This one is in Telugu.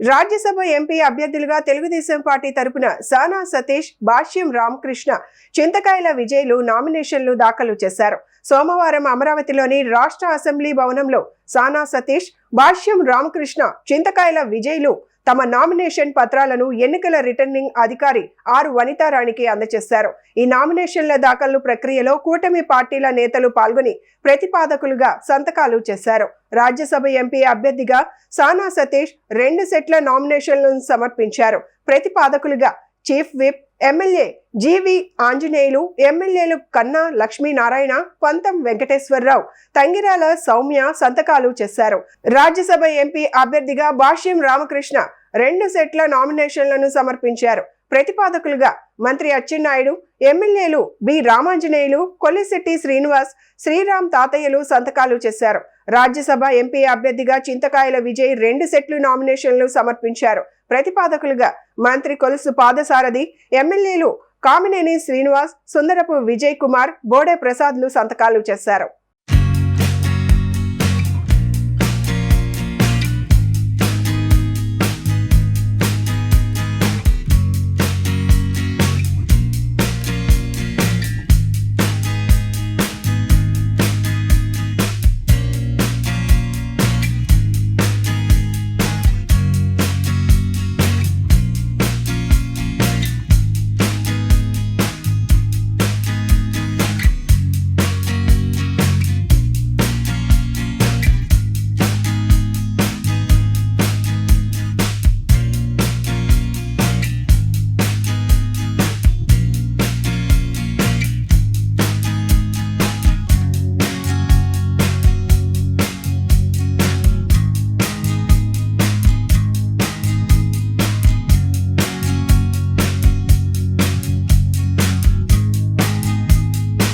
రాజ్యసభ ఎంపీ అభ్యర్థులుగా తెలుగుదేశం పార్టీ తరపున సానా సతీష్, భాష్యం రామకృష్ణ, చింతకాయల విజయ్లు నామినేషన్లు దాఖలు చేశారు. సోమవారం అమరావతిలోని రాష్ట్ర అసెంబ్లీ భవనంలో సానా సతీష్, భాష్యం రామకృష్ణ, చింతకాయల విజయ్లు తమ నామినేషన్ పత్రాలను ఎన్నికల రిటర్నింగ్ అధికారి ఆర్ వనితారాణికి అందజేశారు. ఈ నామినేషన్ల దాఖలు ప్రక్రియలో కూటమి పార్టీల నేతలు పాల్గొని ప్రతిపాదకులుగా సంతకాలు చేశారు. రాజ్యసభ ఎంపీ అభ్యర్థిగా సానా సతీష్ 2 సెట్ల నామినేషన్లను సమర్పించారు. ప్రతిపాదకులుగా చీఫ్ విప్ ఎమ్మెల్యే జీవి ఆంజనేయులు, ఎమ్మెల్యేలు కన్నా లక్ష్మీనారాయణ, పంతం వెంకటేశ్వరరావు, తంగిరాల సౌమ్య సంతకాలు చేశారు. రాజ్యసభ ఎంపీ అభ్యర్థిగా భాష్యం రామకృష్ణ 2 సెట్ల నామినేషన్లను సమర్పించారు. ప్రతిపాదకులుగా మంత్రి అచ్చెన్నాయుడు, ఎమ్మెల్యేలు బి రామాంజనేయులు, కొల్లిశెట్టి శ్రీనివాస్, శ్రీరామ్ తాతయ్యలు సంతకాలు చేశారు. రాజ్యసభ ఎంపీ అభ్యర్థిగా చింతకాయల విజయ్ 2 సెట్లు నామినేషన్లు సమర్పించారు. ప్రతిపాదకులుగా మంత్రి కొలుసు పాదసారథి, ఎమ్మెల్యేలు కామినేని శ్రీనివాస్, సుందరపు విజయ్ కుమార్, బోడే ప్రసాద్లు సంతకాలు చేశారు.